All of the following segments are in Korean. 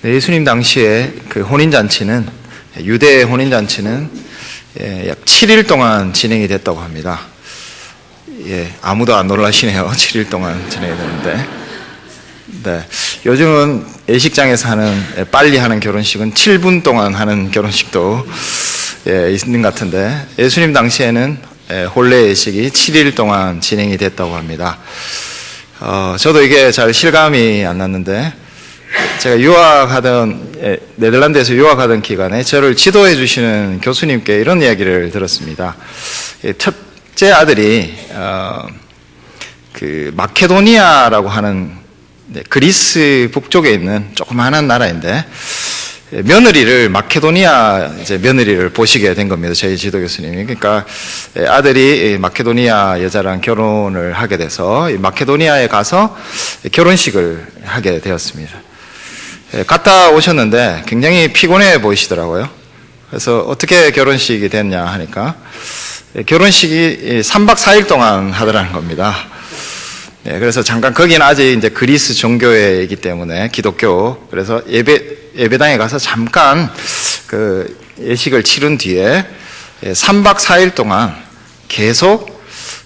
예수님 당시에 그 혼인잔치는, 유대 혼인잔치는 약 7일 동안 진행이 됐다고 합니다. 아무도 안 놀라시네요. 7일 동안 진행이 됐는데. 네. 요즘은 예식장에서 하는, 빨리 하는 결혼식은 7분 동안 하는 결혼식도 있는 것 같은데, 예수님 당시에는 혼례 예식이 7일 동안 진행이 됐다고 합니다. 저도 이게 잘 실감이 안 났는데, 제가 네덜란드에서 유학하던 기간에 저를 지도해 주시는 교수님께 이런 이야기를 들었습니다. 첫째 아들이 그 마케도니아라고 하는 그리스 북쪽에 있는 조그마한 나라인데, 며느리를 마케도니아 며느리를 보시게 된 겁니다. 저희 지도 교수님이. 그러니까 아들이 마케도니아 여자랑 결혼을 하게 돼서 마케도니아에 가서 결혼식을 하게 되었습니다. 갔다 오셨는데 굉장히 피곤해 보이시더라고요. 그래서 어떻게 결혼식이 됐냐 하니까 결혼식이 3박 4일 동안 하더라는 겁니다. 그래서 잠깐, 거기는 아직 이제 그리스 종교회이기 때문에 기독교, 그래서 예배당에 가서 잠깐 그 예식을 치른 뒤에 3박 4일 동안 계속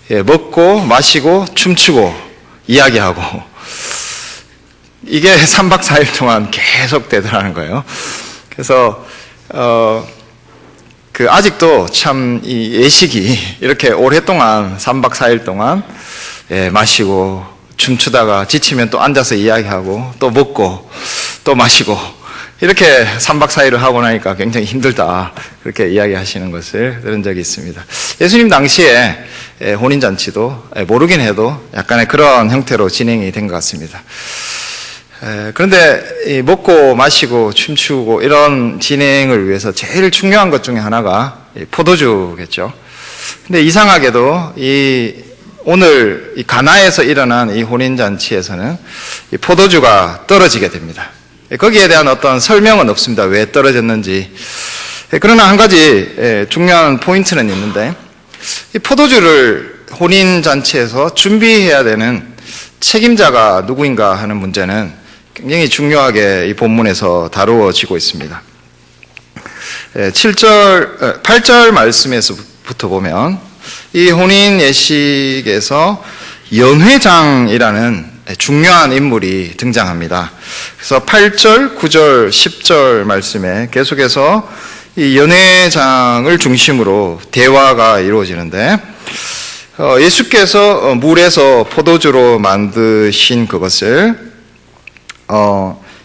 먹고 마시고 춤추고 이야기하고, 이게 3박 4일 동안 계속 되더라는 거예요. 그래서 아직도 참 이 예식이 이렇게 오랫동안 3박 4일 동안 마시고 춤추다가 지치면 또 앉아서 이야기하고 또 먹고 또 마시고 이렇게 3박 4일을 하고 나니까 굉장히 힘들다, 그렇게 이야기하시는 것을 들은 적이 있습니다. 예수님 당시에 혼인잔치도 모르긴 해도 약간의 그런 형태로 진행이 된 것 같습니다. 그런데 먹고 마시고 춤추고 이런 진행을 위해서 제일 중요한 것 중에 하나가 포도주겠죠. 근데 이상하게도 오늘 이 가나에서 일어난 이 혼인잔치에서는 이 포도주가 떨어지게 됩니다. 거기에 대한 어떤 설명은 없습니다. 왜 떨어졌는지. 그러나 한 가지 중요한 포인트는 있는데, 이 포도주를 혼인잔치에서 준비해야 되는 책임자가 누구인가 하는 문제는 굉장히 중요하게 이 본문에서 다루어지고 있습니다. 8절 말씀에서부터 보면 이 혼인 예식에서 연회장이라는 중요한 인물이 등장합니다. 그래서 8절, 9절, 10절 말씀에 계속해서 이 연회장을 중심으로 대화가 이루어지는데, 예수께서 물에서 포도주로 만드신 그것을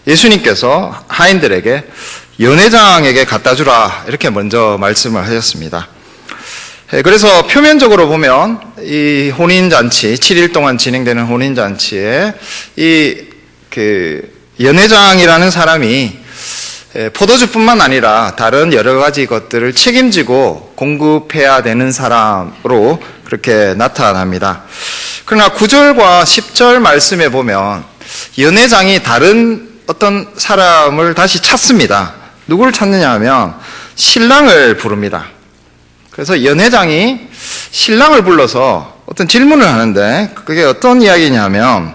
예수님께서 하인들에게 연회장에게 갖다 주라, 이렇게 먼저 말씀을 하셨습니다. 그래서 표면적으로 보면 이 혼인잔치, 7일 동안 진행되는 혼인잔치에 연회장이라는 사람이 포도주뿐만 아니라 다른 여러 가지 것들을 책임지고 공급해야 되는 사람으로 그렇게 나타납니다. 그러나 9절과 10절 말씀에 보면 연회장이 다른 어떤 사람을 다시 찾습니다. 누구를 찾느냐 하면 신랑을 부릅니다. 그래서 연회장이 신랑을 불러서 어떤 질문을 하는데, 그게 어떤 이야기냐면,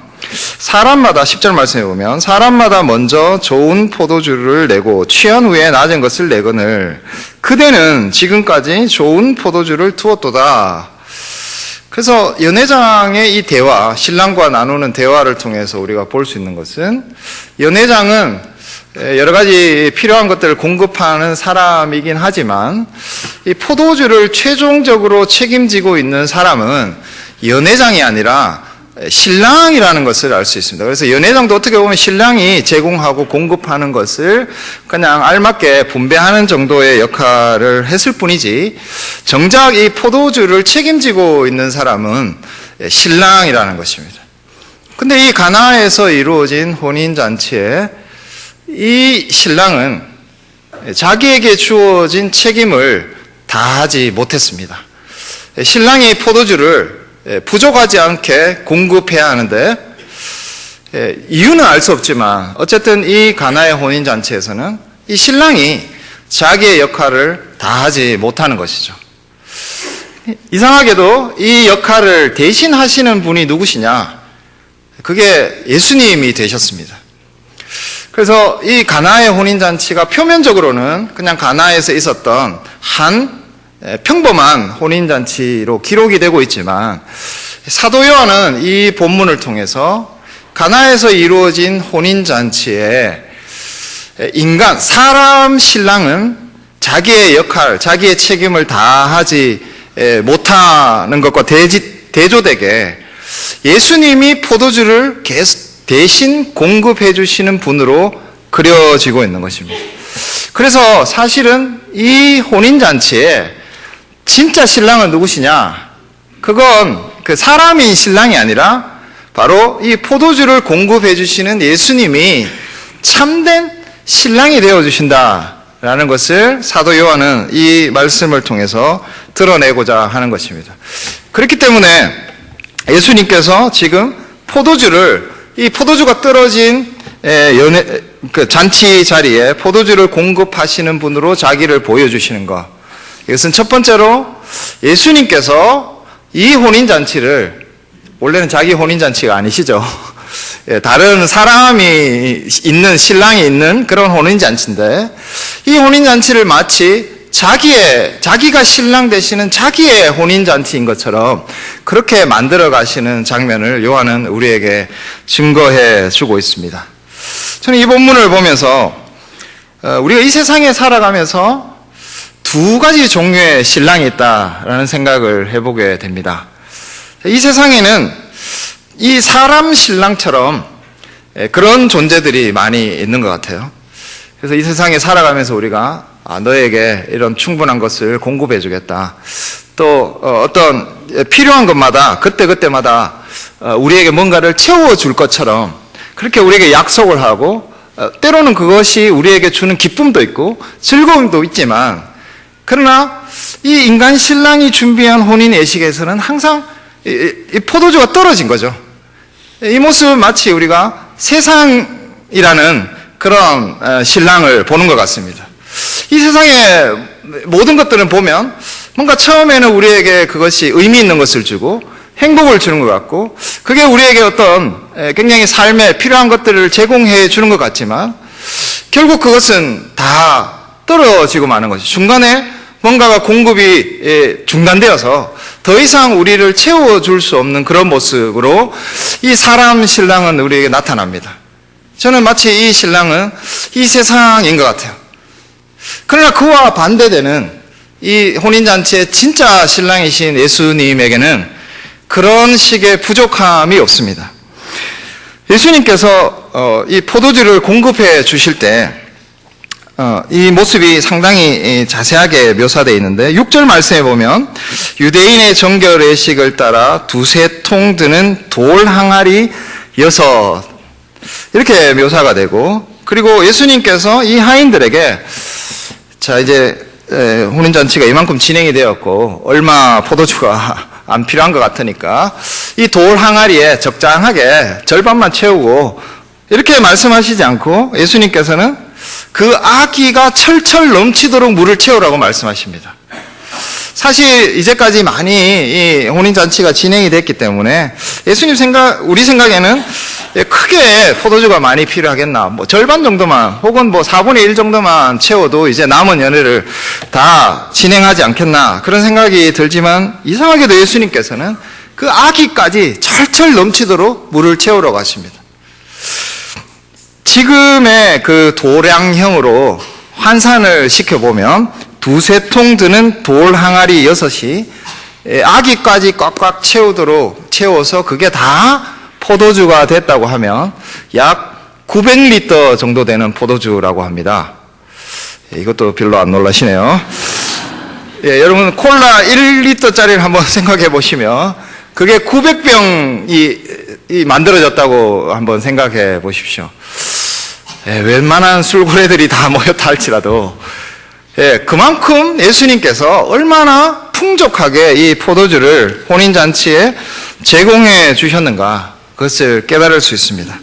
사람마다, 10절 말씀에 보면 사람마다 먼저 좋은 포도주를 내고 취한 후에 낮은 것을 내거늘 그대는 지금까지 좋은 포도주를 두었도다. 그래서 연회장의 이 대화, 신랑과 나누는 대화를 통해서 우리가 볼 수 있는 것은, 연회장은 여러 가지 필요한 것들을 공급하는 사람이긴 하지만 이 포도주를 최종적으로 책임지고 있는 사람은 연회장이 아니라 신랑이라는 것을 알 수 있습니다. 그래서 연회장도 어떻게 보면 신랑이 제공하고 공급하는 것을 그냥 알맞게 분배하는 정도의 역할을 했을 뿐이지, 정작 이 포도주를 책임지고 있는 사람은 신랑이라는 것입니다. 근데 이 가나에서 이루어진 혼인잔치에 이 신랑은 자기에게 주어진 책임을 다하지 못했습니다. 신랑이 포도주를 부족하지 않게 공급해야 하는데, 이유는 알 수 없지만 어쨌든 이 가나의 혼인잔치에서는 이 신랑이 자기의 역할을 다하지 못하는 것이죠. 이상하게도 이 역할을 대신하시는 분이 누구시냐? 그게 예수님이 되셨습니다. 그래서 이 가나의 혼인잔치가 표면적으로는 그냥 가나에서 있었던 한 평범한 혼인잔치로 기록이 되고 있지만 사도 요한은 이 본문을 통해서 가나에서 이루어진 혼인잔치에 사람 신랑은 자기의 역할, 자기의 책임을 다하지 못하는 것과 대조되게 예수님이 포도주를 대신 공급해 주시는 분으로 그려지고 있는 것입니다. 그래서 사실은 이 혼인잔치에 진짜 신랑은 누구시냐? 그건 그 사람이 신랑이 아니라 바로 이 포도주를 공급해 주시는 예수님이 참된 신랑이 되어 주신다라는 것을 사도 요한은 이 말씀을 통해서 드러내고자 하는 것입니다. 그렇기 때문에 예수님께서 지금 이 포도주가 떨어진 그 잔치 자리에 포도주를 공급하시는 분으로 자기를 보여주시는 것. 이것은 첫 번째로 예수님께서 이 혼인잔치를, 원래는 자기 혼인잔치가 아니시죠. 다른 사람이 있는, 신랑이 있는 그런 혼인잔치인데, 이 혼인잔치를 마치 자기가 신랑 되시는 자기의 혼인잔치인 것처럼 그렇게 만들어 가시는 장면을 요한은 우리에게 증거해 주고 있습니다. 저는 이 본문을 보면서 우리가 이 세상에 살아가면서 두 가지 종류의 신랑이 있다라는 생각을 해보게 됩니다. 이 세상에는 이 사람 신랑처럼 그런 존재들이 많이 있는 것 같아요. 그래서 이 세상에 살아가면서 우리가 너에게 이런 충분한 것을 공급해 주겠다. 또 어떤 필요한 것마다 그때마다 우리에게 뭔가를 채워줄 것처럼 그렇게 우리에게 약속을 하고 때로는 그것이 우리에게 주는 기쁨도 있고 즐거움도 있지만, 그러나 이 인간 신랑이 준비한 혼인 예식에서는 항상 이 포도주가 떨어진 거죠. 이 모습은 마치 우리가 세상이라는 그런 신랑을 보는 것 같습니다. 이 세상의 모든 것들은 보면 뭔가 처음에는 우리에게 그것이 의미 있는 것을 주고 행복을 주는 것 같고, 그게 우리에게 어떤 굉장히 삶에 필요한 것들을 제공해 주는 것 같지만 결국 그것은 다 떨어지고 마는 것이, 중간에 뭔가가 공급이 중단되어서 더 이상 우리를 채워줄 수 없는 그런 모습으로 이 사람 신랑은 우리에게 나타납니다. 저는 마치 이 신랑은 이 세상인 것 같아요. 그러나 그와 반대되는 이 혼인잔치의 진짜 신랑이신 예수님에게는 그런 식의 부족함이 없습니다. 예수님께서 이 포도주를 공급해 주실 때 이 모습이 상당히 자세하게 묘사되어 있는데, 6절 말씀에 보면 유대인의 정결 예식을 따라 2-3통 드는 돌 항아리 6 이렇게 묘사가 되고, 그리고 예수님께서 이 하인들에게 자 이제 혼인잔치가 이만큼 진행이 되었고 얼마 포도주가 안 필요한 것 같으니까 이 돌 항아리에 적당하게 절반만 채우고, 이렇게 말씀하시지 않고 예수님께서는 그 아기가 철철 넘치도록 물을 채우라고 말씀하십니다. 사실 이제까지 많이 이 혼인잔치가 진행이 됐기 때문에 우리 생각에는 크게 포도주가 많이 필요하겠나, 뭐 절반 정도만 혹은 뭐 4분의 1 정도만 채워도 이제 남은 연회를 다 진행하지 않겠나, 그런 생각이 들지만 이상하게도 예수님께서는 그 아기까지 철철 넘치도록 물을 채우러 가십니다. 지금의 그 도량형으로 환산을 시켜보면 2-3통 드는 돌 항아리 6이 아기까지 꽉꽉 채워서 그게 다 포도주가 됐다고 하면 약 900리터 정도 되는 포도주라고 합니다. 이것도 별로 안 놀라시네요. 여러분 콜라 1리터짜리를 한번 생각해 보시면 그게 900병이 만들어졌다고 한번 생각해 보십시오. 웬만한 술고래들이 다 모였다 할지라도 그만큼 예수님께서 얼마나 풍족하게 이 포도주를 혼인잔치에 제공해 주셨는가, 그것을 깨달을 수 있습니다.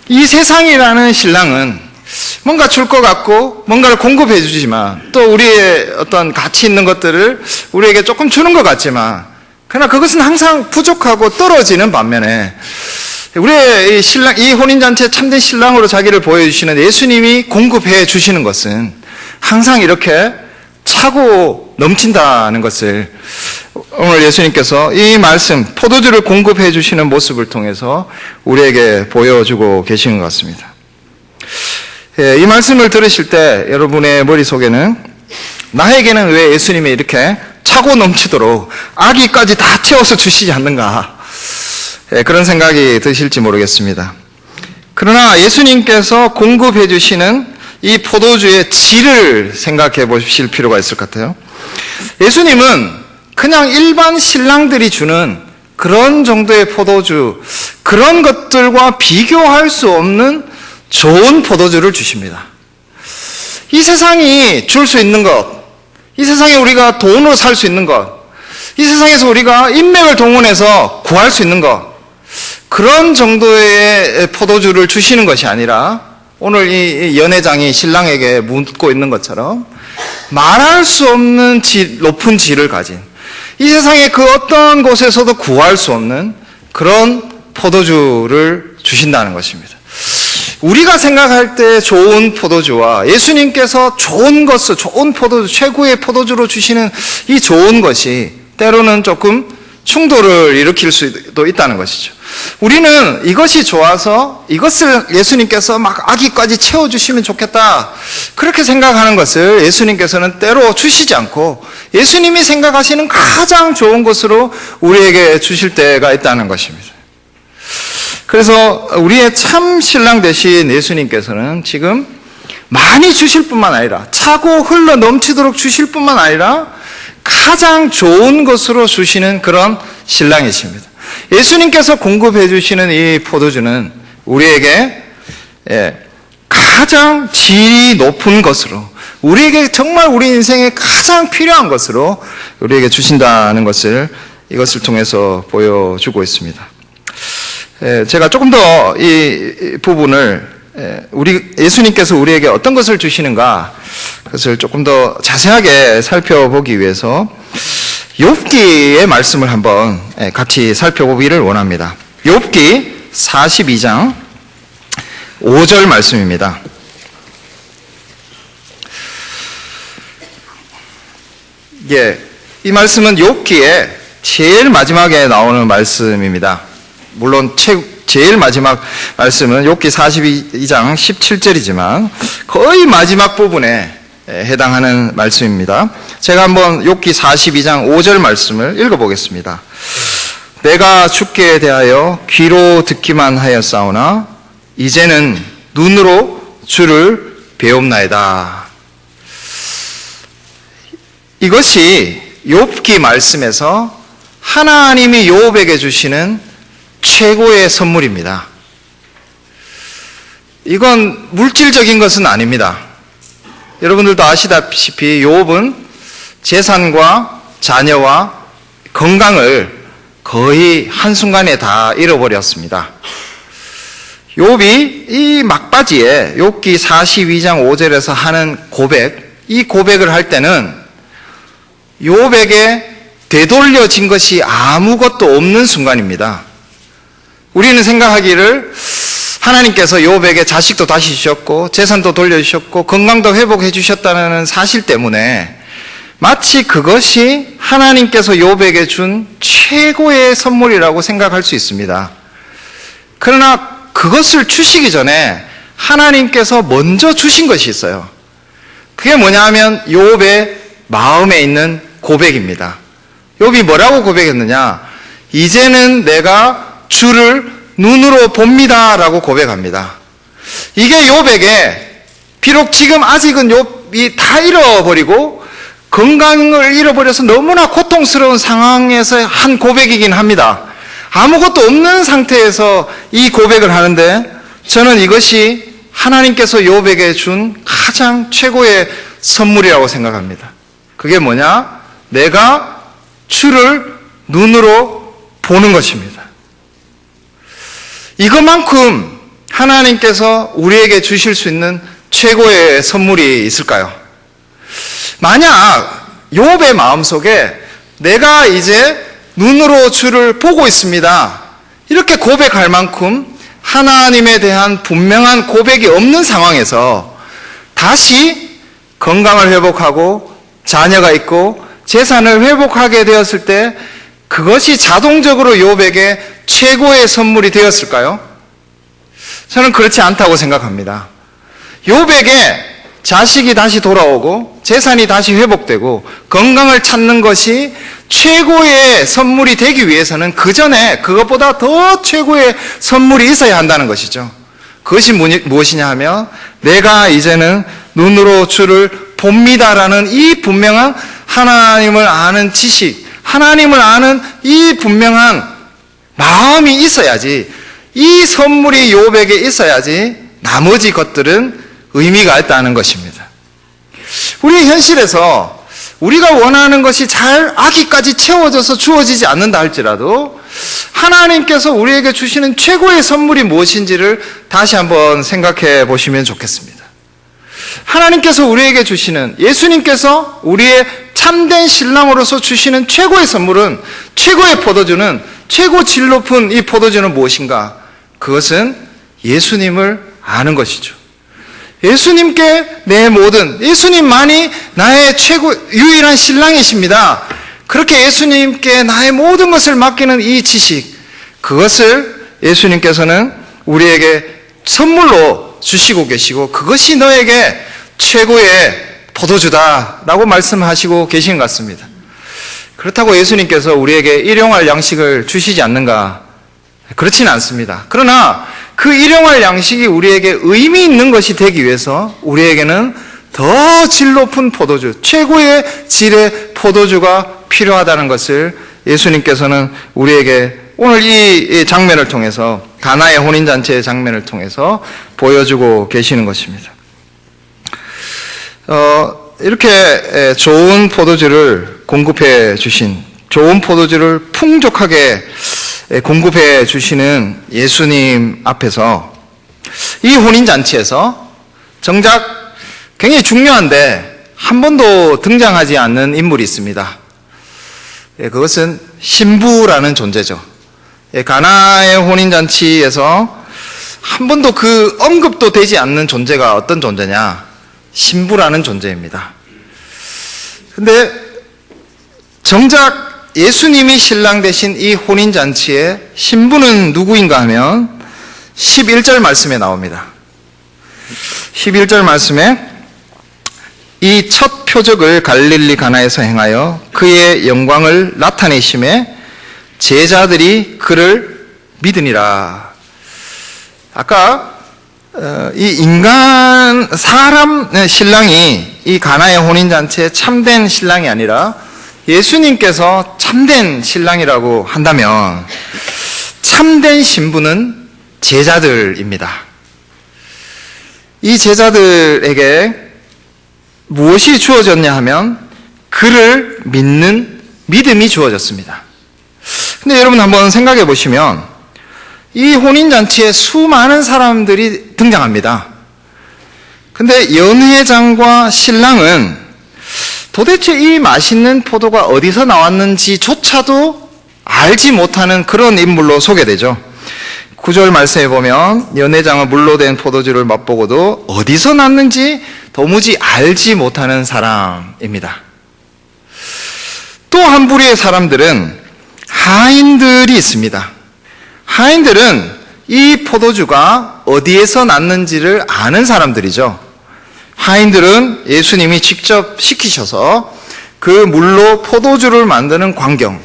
이 세상이라는 신랑은 뭔가 줄 것 같고 뭔가를 공급해 주지만, 또 우리의 어떤 가치 있는 것들을 우리에게 조금 주는 것 같지만, 그러나 그것은 항상 부족하고 떨어지는 반면에 우리의 이 혼인잔치의 참된 신랑으로 자기를 보여주시는 예수님이 공급해 주시는 것은 항상 이렇게 차고 넘친다는 것을 오늘 예수님께서 이 말씀, 포도주를 공급해 주시는 모습을 통해서 우리에게 보여주고 계시는 것 같습니다. 이 말씀을 들으실 때 여러분의 머릿속에는 나에게는 왜 예수님이 이렇게 차고 넘치도록 아기까지 다 채워서 주시지 않는가, 그런 생각이 드실지 모르겠습니다. 그러나 예수님께서 공급해 주시는 이 포도주의 질을 생각해 보실 필요가 있을 것 같아요. 예수님은 그냥 일반 신랑들이 주는 그런 정도의 포도주, 그런 것들과 비교할 수 없는 좋은 포도주를 주십니다. 이 세상이 줄 수 있는 것, 이 세상에 우리가 돈으로 살 수 있는 것, 이 세상에서 우리가 인맥을 동원해서 구할 수 있는 것, 그런 정도의 포도주를 주시는 것이 아니라 오늘 이 연회장이 신랑에게 묻고 있는 것처럼 말할 수 없는 높은 질을 가진, 이 세상의 그 어떤 곳에서도 구할 수 없는 그런 포도주를 주신다는 것입니다. 우리가 생각할 때 좋은 포도주와 예수님께서 좋은 것을, 좋은 포도주, 최고의 포도주로 주시는 이 좋은 것이 때로는 조금 충돌을 일으킬 수도 있다는 것이죠. 우리는 이것이 좋아서 이것을 예수님께서 막 아기까지 채워주시면 좋겠다, 그렇게 생각하는 것을 예수님께서는 때로 주시지 않고 예수님이 생각하시는 가장 좋은 것으로 우리에게 주실 때가 있다는 것입니다. 그래서 우리의 참 신랑 되신 예수님께서는 지금 많이 주실 뿐만 아니라, 차고 흘러 넘치도록 주실 뿐만 아니라 가장 좋은 것으로 주시는 그런 신랑이십니다. 예수님께서 공급해 주시는 이 포도주는 우리에게 가장 질이 높은 것으로, 우리에게 정말 우리 인생에 가장 필요한 것으로 우리에게 주신다는 것을 이것을 통해서 보여주고 있습니다. 제가 조금 더 이 부분을 예수님께서 우리에게 어떤 것을 주시는가, 그것을 조금 더 자세하게 살펴보기 위해서 욥기의 말씀을 한번 같이 살펴보기를 원합니다. 욥기 42장 5절 말씀입니다. 이 말씀은 욥기의 제일 마지막에 나오는 말씀입니다. 물론 제일 마지막 말씀은 욥기 42장 17절이지만 거의 마지막 부분에 해당하는 말씀입니다. 제가 한번 욥기 42장 5절 말씀을 읽어보겠습니다. 내가 주께 대하여 귀로 듣기만 하였사오나 이제는 눈으로 주를 배웁나이다. 이것이 욥기 말씀에서 하나님이 욥에게 주시는 최고의 선물입니다. 이건 물질적인 것은 아닙니다. 여러분들도 아시다시피 욥은 재산과 자녀와 건강을 거의 한순간에 다 잃어버렸습니다. 욥이 이 막바지에 욥기 42장 5절에서 하는 고백, 이 고백을 할 때는 욥에게 되돌려진 것이 아무것도 없는 순간입니다. 우리는 생각하기를 하나님께서 욥에게 자식도 다시 주셨고 재산도 돌려주셨고 건강도 회복해 주셨다는 사실 때문에 마치 그것이 하나님께서 욥에게 준 최고의 선물이라고 생각할 수 있습니다. 그러나 그것을 주시기 전에 하나님께서 먼저 주신 것이 있어요. 그게 뭐냐 하면 욥의 마음에 있는 고백입니다. 욥이 뭐라고 고백했느냐? 이제는 내가 주를 눈으로 봅니다 라고 고백합니다. 이게 욥에게 비록 지금 아직은 욥이 다 잃어버리고 건강을 잃어버려서 너무나 고통스러운 상황에서 한 고백이긴 합니다. 아무것도 없는 상태에서 이 고백을 하는데 저는 이것이 하나님께서 욥에게 준 가장 최고의 선물이라고 생각합니다. 그게 뭐냐? 내가 주를 눈으로 보는 것입니다. 이것만큼 하나님께서 우리에게 주실 수 있는 최고의 선물이 있을까요? 만약 욥의 마음속에 내가 이제 눈으로 주를 보고 있습니다, 이렇게 고백할 만큼 하나님에 대한 분명한 고백이 없는 상황에서 다시 건강을 회복하고 자녀가 있고 재산을 회복하게 되었을 때 그것이 자동적으로 욥에게 최고의 선물이 되었을까요? 저는 그렇지 않다고 생각합니다. 욥에게 자식이 다시 돌아오고 재산이 다시 회복되고 건강을 찾는 것이 최고의 선물이 되기 위해서는 그 전에 그것보다 더 최고의 선물이 있어야 한다는 것이죠. 그것이 무엇이냐 하면 내가 이제는 눈으로 주를 봅니다라는 이 분명한 하나님을 아는 지식, 하나님을 아는 이 분명한 마음이 있어야지, 이 선물이 욥에게 있어야지 나머지 것들은 의미가 있다는 것입니다. 우리 현실에서 우리가 원하는 것이 잘 아기까지 채워져서 주어지지 않는다 할지라도 하나님께서 우리에게 주시는 최고의 선물이 무엇인지를 다시 한번 생각해 보시면 좋겠습니다. 하나님께서 우리에게 주시는, 예수님께서 우리의 참된 신랑으로서 주시는 최고의 선물은, 최고의 포도주는, 최고 질 높은 이 포도주는 무엇인가? 그것은 예수님을 아는 것이죠. 예수님께 내 모든, 예수님만이 나의 최고 유일한 신랑이십니다. 그렇게 예수님께 나의 모든 것을 맡기는 이 지식, 그것을 예수님께서는 우리에게 선물로 주시고 계시고 그것이 너에게 최고의 포도주다라고 말씀하시고 계신 것 같습니다. 그렇다고 예수님께서 우리에게 일용할 양식을 주시지 않는가? 그렇지는 않습니다. 그러나 그 일용할 양식이 우리에게 의미 있는 것이 되기 위해서 우리에게는 더 질 높은 포도주, 최고의 질의 포도주가 필요하다는 것을 예수님께서는 우리에게 오늘 이 장면을 통해서, 가나의 혼인잔치의 장면을 통해서 보여주고 계시는 것입니다. 이렇게 좋은 포도주를 공급해 주신, 좋은 포도주를 풍족하게 공급해 주시는 예수님 앞에서 이 혼인잔치에서 정작 굉장히 중요한데 한 번도 등장하지 않는 인물이 있습니다. 그것은 신부라는 존재죠. 가나의 혼인잔치에서 한 번도 그 언급도 되지 않는 존재가 어떤 존재냐? 신부라는 존재입니다. 근데 정작 예수님이 신랑 되신 이 혼인잔치의 신부는 누구인가 하면 11절 말씀에 나옵니다. 11절 말씀에 이 첫 표적을 갈릴리 가나에서 행하여 그의 영광을 나타내심에 제자들이 그를 믿으니라. 아까 이 사람 신랑이 이 가나의 혼인잔치의 참된 신랑이 아니라 예수님께서 참된 신랑이라고 한다면 참된 신부는 제자들입니다. 이 제자들에게 무엇이 주어졌냐 하면 그를 믿는 믿음이 주어졌습니다. 근데 여러분 한번 생각해 보시면 이 혼인잔치에 수많은 사람들이 등장합니다. 근데 연회장과 신랑은 도대체 이 맛있는 포도가 어디서 나왔는지조차도 알지 못하는 그런 인물로 소개되죠. 9절 말씀에 보면 연회장은 물로 된 포도주를 맛보고도 어디서 났는지 도무지 알지 못하는 사람입니다. 또 한 부류의 사람들은 하인들이 있습니다. 하인들은 이 포도주가 어디에서 났는지를 아는 사람들이죠. 하인들은 예수님이 직접 시키셔서 그 물로 포도주를 만드는 광경,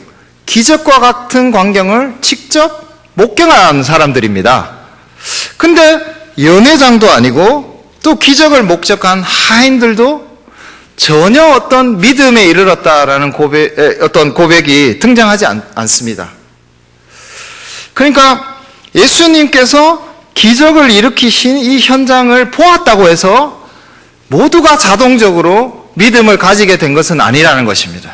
기적과 같은 광경을 직접 목격한 사람들입니다. 근데 연회장도 아니고 또 기적을 목격한 하인들도 전혀 어떤 믿음에 이르렀다라는 어떤 고백이 등장하지 않습니다. 그러니까 예수님께서 기적을 일으키신 이 현장을 보았다고 해서 모두가 자동적으로 믿음을 가지게 된 것은 아니라는 것입니다.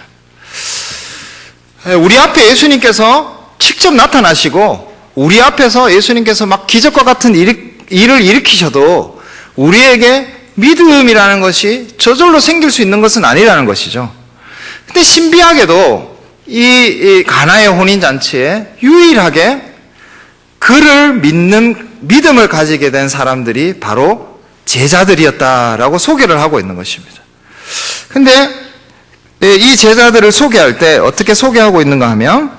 우리 앞에 예수님께서 직접 나타나시고 우리 앞에서 예수님께서 막 기적과 같은 일을 일으키셔도 우리에게 믿음이라는 것이 저절로 생길 수 있는 것은 아니라는 것이죠. 근데 신비하게도 이 가나의 혼인잔치에 유일하게 그를 믿는 믿음을 가지게 된 사람들이 바로 제자들이었다라고 소개를 하고 있는 것입니다. 근데 이 제자들을 소개할 때 어떻게 소개하고 있는가 하면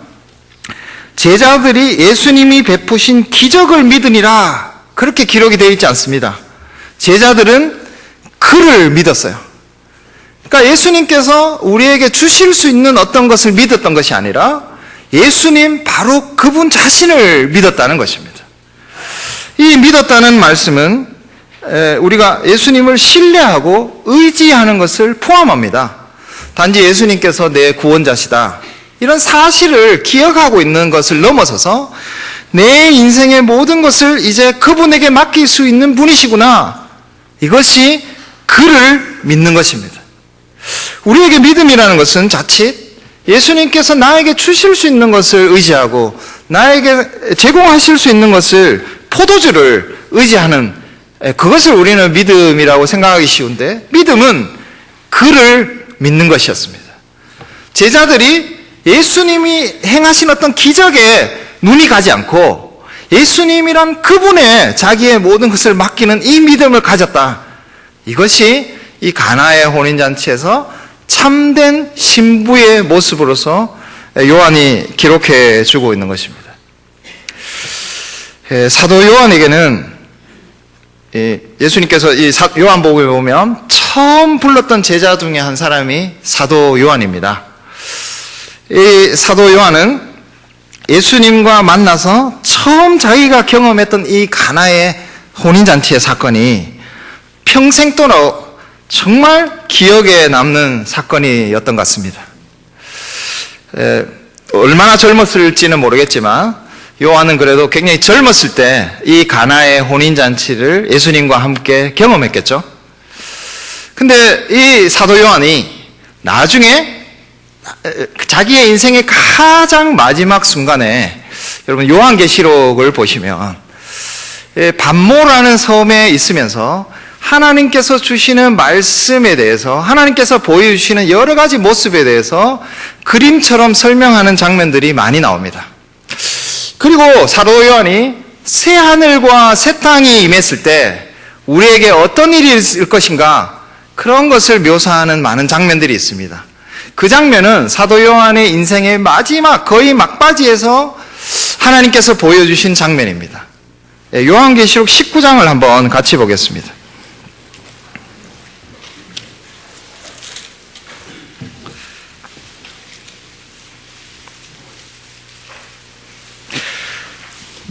제자들이 예수님이 베푸신 기적을 믿으니라 그렇게 기록이 되어 있지 않습니다. 제자들은 그를 믿었어요. 그러니까 예수님께서 우리에게 주실 수 있는 어떤 것을 믿었던 것이 아니라 예수님 바로 그분 자신을 믿었다는 것입니다. 이 믿었다는 말씀은 우리가 예수님을 신뢰하고 의지하는 것을 포함합니다. 단지 예수님께서 내 구원자시다 이런 사실을 기억하고 있는 것을 넘어서서 내 인생의 모든 것을 이제 그분에게 맡길 수 있는 분이시구나, 이것이 그를 믿는 것입니다. 우리에게 믿음이라는 것은 자칫 예수님께서 나에게 주실 수 있는 것을 의지하고 나에게 제공하실 수 있는 것을, 포도주를 의지하는 그것을 우리는 믿음이라고 생각하기 쉬운데, 믿음은 그를 믿는 것이었습니다. 제자들이 예수님이 행하신 어떤 기적에 눈이 가지 않고 예수님이란 그분의 자기의 모든 것을 맡기는 이 믿음을 가졌다. 이것이 이 가나의 혼인잔치에서 참된 신부의 모습으로서 요한이 기록해 주고 있는 것입니다. 사도 요한에게는 예수님께서 이 요한복음에 보면 처음 불렀던 제자 중에 한 사람이 사도 요한입니다. 이 사도 요한은 예수님과 만나서 처음 자기가 경험했던 이 가나의 혼인잔치의 사건이 평생도록 정말 기억에 남는 사건이었던 것 같습니다. 얼마나 젊었을지는 모르겠지만 요한은 그래도 굉장히 젊었을 때 이 가나의 혼인잔치를 예수님과 함께 경험했겠죠. 근데 이 사도 요한이 나중에 자기의 인생의 가장 마지막 순간에, 여러분 요한계시록을 보시면 반모라는 섬에 있으면서 하나님께서 주시는 말씀에 대해서, 하나님께서 보여주시는 여러 가지 모습에 대해서 그림처럼 설명하는 장면들이 많이 나옵니다. 그리고 사도 요한이 새 하늘과 새 땅이 임했을 때 우리에게 어떤 일이 있을 것인가, 그런 것을 묘사하는 많은 장면들이 있습니다. 그 장면은 사도 요한의 인생의 마지막, 거의 막바지에서 하나님께서 보여주신 장면입니다. 요한계시록 19장을 한번 같이 보겠습니다.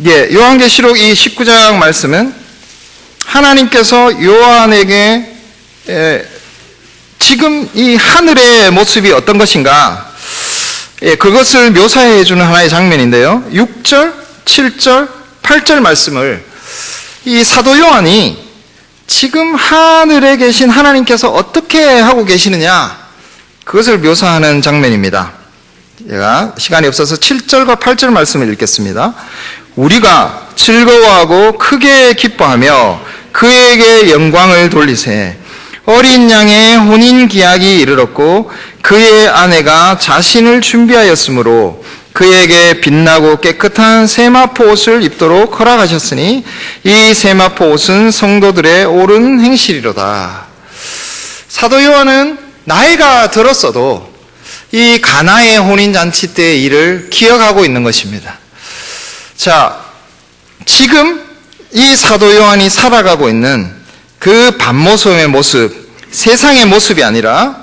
요한계시록 이 19장 말씀은 하나님께서 요한에게 지금 이 하늘의 모습이 어떤 것인가, 그것을 묘사해 주는 하나의 장면인데요. 6절, 7절, 8절 말씀을 이 사도 요한이 지금 하늘에 계신 하나님께서 어떻게 하고 계시느냐, 그것을 묘사하는 장면입니다. 제가 시간이 없어서 7절과 8절 말씀을 읽겠습니다. 우리가 즐거워하고 크게 기뻐하며 그에게 영광을 돌리세. 어린 양의 혼인 기약이 이르렀고 그의 아내가 자신을 준비하였으므로 그에게 빛나고 깨끗한 세마포 옷을 입도록 허락하셨으니 이 세마포 옷은 성도들의 옳은 행실이로다. 사도 요한은 나이가 들었어도 이 가나의 혼인잔치 때의 일을 기억하고 있는 것입니다. 자, 지금 이 사도 요한이 살아가고 있는 그 반모섬의 모습, 세상의 모습이 아니라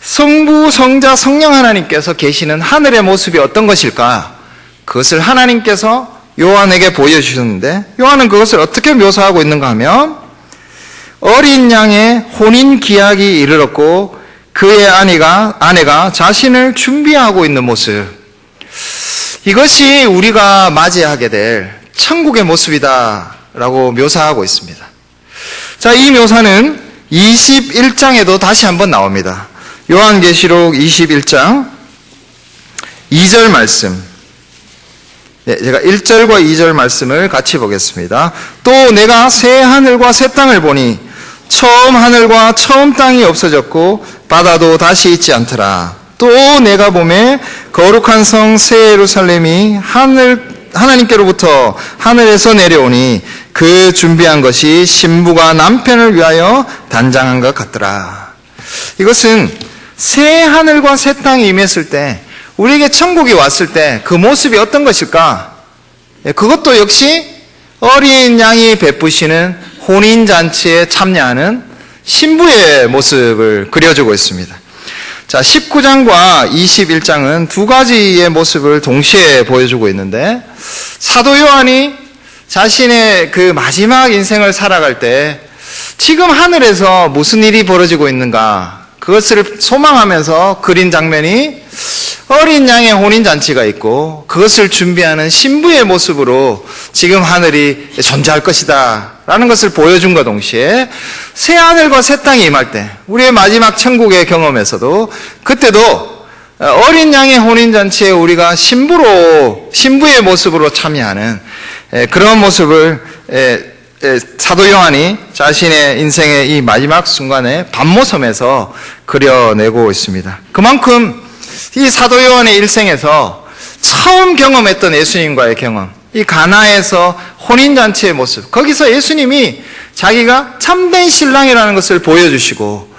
성부, 성자, 성령 하나님께서 계시는 하늘의 모습이 어떤 것일까? 그것을 하나님께서 요한에게 보여주셨는데, 요한은 그것을 어떻게 묘사하고 있는가 하면 어린 양의 혼인 기약이 이르렀고 그의 아내가 자신을 준비하고 있는 모습, 이것이 우리가 맞이하게 될 천국의 모습이다라고 묘사하고 있습니다. 자, 이 묘사는 21장에도 다시 한번 나옵니다. 요한계시록 21장 2절 말씀. 제가 1절과 2절 말씀을 같이 보겠습니다. 또 내가 새 하늘과 새 땅을 보니 처음 하늘과 처음 땅이 없어졌고 바다도 다시 있지 않더라. 또 내가 보매 거룩한 성 새 예루살렘이 하나님께로부터 하늘에서 내려오니 그 준비한 것이 신부가 남편을 위하여 단장한 것 같더라. 이것은 새 하늘과 새 땅이 임했을 때, 우리에게 천국이 왔을 때 그 모습이 어떤 것일까? 그것도 역시 어린 양이 베푸시는 혼인잔치에 참여하는 신부의 모습을 그려주고 있습니다. 자, 19장과 21장은 두 가지의 모습을 동시에 보여주고 있는데, 사도 요한이 자신의 그 마지막 인생을 살아갈 때 지금 하늘에서 무슨 일이 벌어지고 있는가, 그것을 소망하면서 그린 장면이 어린 양의 혼인잔치가 있고 그것을 준비하는 신부의 모습으로 지금 하늘이 존재할 것이다 라는 것을 보여준 것 동시에, 새 하늘과 새 땅이 임할 때 우리의 마지막 천국의 경험에서도 그때도 어린 양의 혼인잔치에 우리가 신부의 모습으로 참여하는 그런 모습을 사도 요한이 자신의 인생의 이 마지막 순간에 밤모섬에서 그려내고 있습니다. 그만큼 이 사도 요한의 일생에서 처음 경험했던 예수님과의 경험, 이 가나에서 혼인잔치의 모습, 거기서 예수님이 자기가 참된 신랑이라는 것을 보여주시고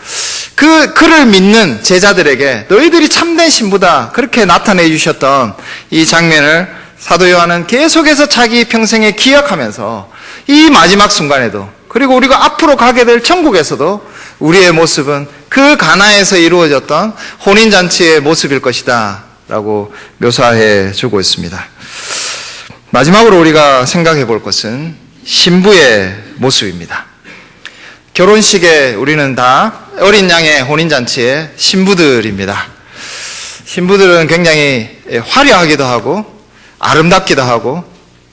그를 믿는 제자들에게 너희들이 참된 신부다 그렇게 나타내 주셨던 이 장면을 사도 요한은 계속해서 자기 평생에 기억하면서 이 마지막 순간에도, 그리고 우리가 앞으로 가게 될 천국에서도 우리의 모습은 그 가나에서 이루어졌던 혼인잔치의 모습일 것이다 라고 묘사해 주고 있습니다. 마지막으로 우리가 생각해 볼 것은 신부의 모습입니다. 결혼식에 우리는 다 어린 양의 혼인잔치의 신부들입니다. 신부들은 굉장히 화려하기도 하고 아름답기도 하고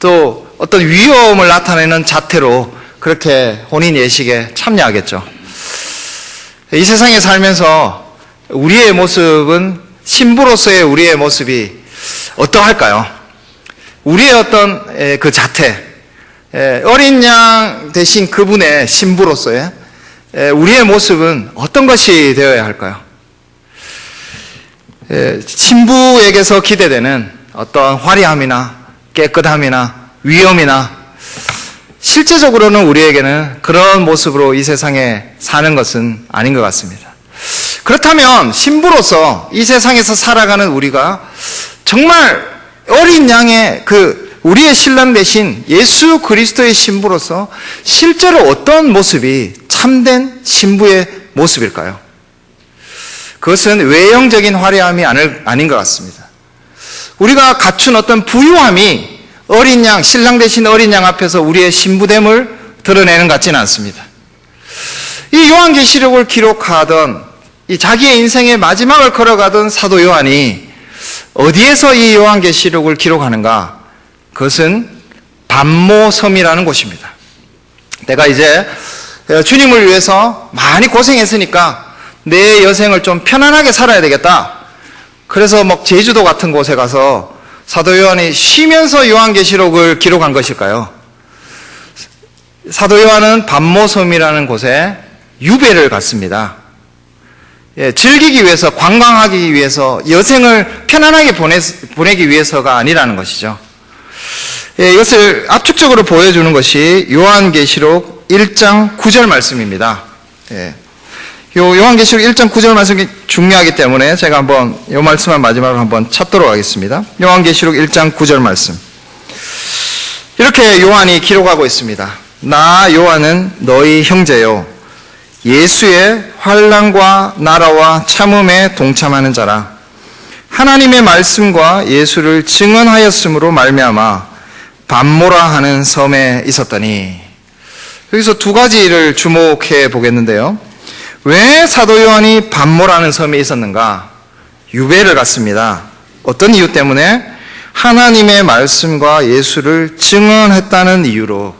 또 어떤 위엄을 나타내는 자태로 그렇게 혼인 예식에 참여하겠죠. 이 세상에 살면서 우리의 모습은, 신부로서의 우리의 모습이 어떠할까요? 우리의 어떤 그 자태, 어린 양 대신 그분의 신부로서의 우리의 모습은 어떤 것이 되어야 할까요? 신부에게서 기대되는 어떤 화려함이나 깨끗함이나 위엄이나, 실제적으로는 우리에게는 그런 모습으로 이 세상에 사는 것은 아닌 것 같습니다. 그렇다면 신부로서 이 세상에서 살아가는 우리가 정말 어린 양의 우리의 신랑 대신 예수 그리스도의 신부로서 실제로 어떤 모습이 참된 신부의 모습일까요? 그것은 외형적인 화려함이 아닌 것 같습니다. 우리가 갖춘 어떤 부유함이 어린 양, 신랑 대신 어린 양 앞에서 우리의 신부됨을 드러내는 것 같지는 않습니다. 이 요한계시록을 기록하던, 이 자기의 인생의 마지막을 걸어가던 사도 요한이 어디에서 이 요한계시록을 기록하는가? 그것은 밤모섬이라는 곳입니다. 내가 이제 주님을 위해서 많이 고생했으니까 내 여생을 좀 편안하게 살아야 되겠다. 그래서 제주도 같은 곳에 가서 사도 요한이 쉬면서 요한계시록을 기록한 것일까요? 사도 요한은 밤모섬이라는 곳에 유배를 갔습니다. 즐기기 위해서, 관광하기 위해서, 여생을 편안하게 보내기 위해서가 아니라는 것이죠. 이것을 압축적으로 보여주는 것이 요한계시록 1장 9절 말씀입니다. 요한계시록 1장 9절 말씀이 중요하기 때문에 제가 한번 이 말씀을 마지막으로 한번 찾도록 하겠습니다. 요한계시록 1장 9절 말씀. 이렇게 요한이 기록하고 있습니다. 나 요한은 너희 형제요, 예수의 환난과 나라와 참음에 동참하는 자라. 하나님의 말씀과 예수를 증언하였으므로 말미암아 밤모라 하는 섬에 있었더니. 여기서 두 가지를 주목해 보겠는데요. 왜 사도 요한이 밤모라는 섬에 있었는가? 유배를 갔습니다. 어떤 이유 때문에? 하나님의 말씀과 예수를 증언했다는 이유로.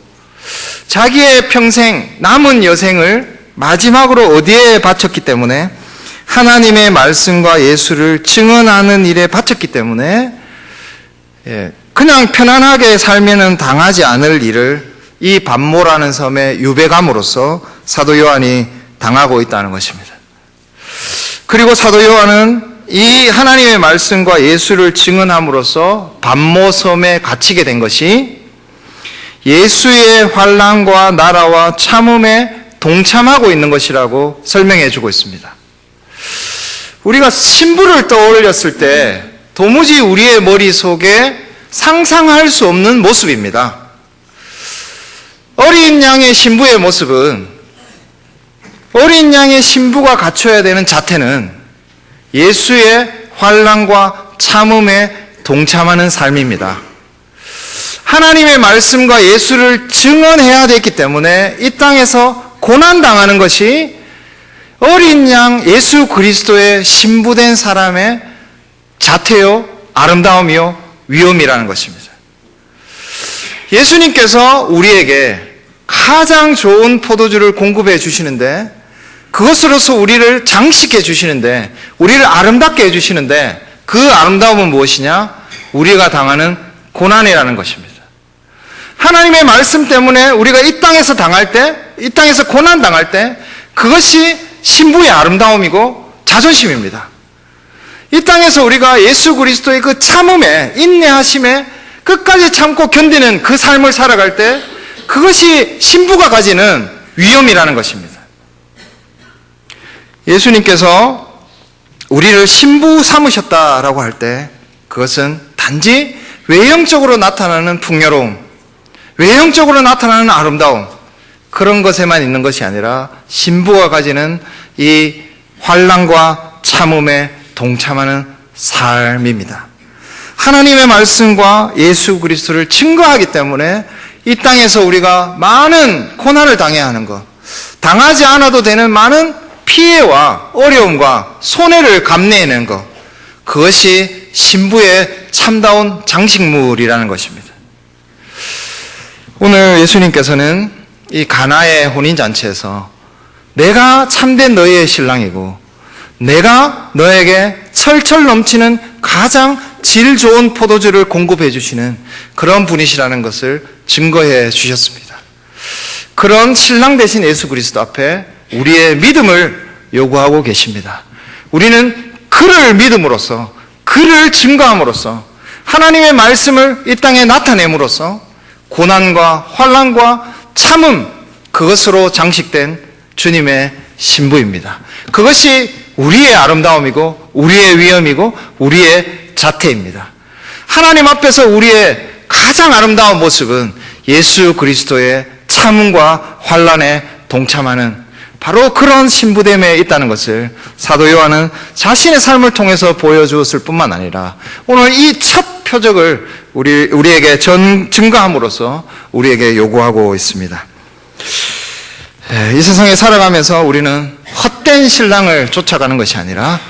자기의 평생 남은 여생을 마지막으로 어디에 바쳤기 때문에? 하나님의 말씀과 예수를 증언하는 일에 바쳤기 때문에 그냥 편안하게 살면은 당하지 않을 일을 이 밤모라는 섬에 유배감으로써 사도 요한이 당하고 있다는 것입니다. 그리고 사도 요한은 이 하나님의 말씀과 예수를 증언함으로써 반모섬에 갇히게 된 것이 예수의 환난과 나라와 참음에 동참하고 있는 것이라고 설명해 주고 있습니다. 우리가 신부를 떠올렸을 때 도무지 우리의 머릿속에 상상할 수 없는 모습입니다. 어린 양의 신부의 모습은, 어린 양의 신부가 갖춰야 되는 자태는 예수의 환난과 참음에 동참하는 삶입니다. 하나님의 말씀과 예수를 증언해야 됐기 때문에 이 땅에서 고난당하는 것이 어린 양 예수 그리스도의 신부된 사람의 자태요, 아름다움이요, 위엄이라는 것입니다. 예수님께서 우리에게 가장 좋은 포도주를 공급해 주시는데, 그것으로서 우리를 장식해 주시는데, 우리를 아름답게 해 주시는데, 그 아름다움은 무엇이냐? 우리가 당하는 고난이라는 것입니다. 하나님의 말씀 때문에 우리가 이 땅에서 당할 때, 이 땅에서 고난 당할 때, 그것이 신부의 아름다움이고 자존심입니다. 이 땅에서 우리가 예수 그리스도의 그 참음에, 인내하심에 끝까지 참고 견디는 그 삶을 살아갈 때, 그것이 신부가 가지는 위엄이라는 것입니다. 예수님께서 우리를 신부 삼으셨다라고 할 때, 그것은 단지 외형적으로 나타나는 풍요로움, 외형적으로 나타나는 아름다움, 그런 것에만 있는 것이 아니라 신부가 가지는 이 환난과 참음에 동참하는 삶입니다. 하나님의 말씀과 예수 그리스도를 증거하기 때문에 이 땅에서 우리가 많은 고난을 당해야 하는 것, 당하지 않아도 되는 많은 피해와 어려움과 손해를 감내해내는 것, 그것이 신부의 참다운 장식물이라는 것입니다. 오늘 예수님께서는 이 가나의 혼인잔치에서 내가 참된 너희의 신랑이고 내가 너에게 철철 넘치는 가장 질 좋은 포도주를 공급해 주시는 그런 분이시라는 것을 증거해 주셨습니다. 그런 신랑 되신 예수 그리스도 앞에 우리의 믿음을 요구하고 계십니다. 우리는 그를 믿음으로써, 그를 증거함으로써, 하나님의 말씀을 이 땅에 나타냄으로써 고난과 환난과 참음, 그것으로 장식된 주님의 신부입니다. 그것이 우리의 아름다움이고 우리의 위엄이고 우리의 자태입니다. 하나님 앞에서 우리의 가장 아름다운 모습은 예수 그리스도의 참음과 환난에 동참하는 바로 그런 신부됨에 있다는 것을 사도 요한은 자신의 삶을 통해서 보여주었을 뿐만 아니라 오늘 이 첫 표적을 우리에게 증거함으로써 우리에게 요구하고 있습니다. 이 세상에 살아가면서 우리는 헛된 신랑을 쫓아가는 것이 아니라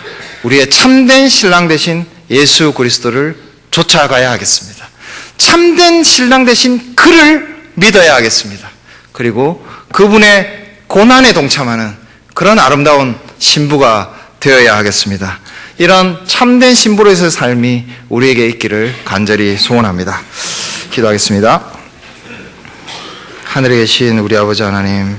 우리의 참된 신랑 되신 예수 그리스도를 쫓아가야 하겠습니다. 참된 신랑 되신 그를 믿어야 하겠습니다. 그리고 그분의 고난에 동참하는 그런 아름다운 신부가 되어야 하겠습니다. 이런 참된 신부로서의 삶이 우리에게 있기를 간절히 소원합니다. 기도하겠습니다. 하늘에 계신 우리 아버지 하나님,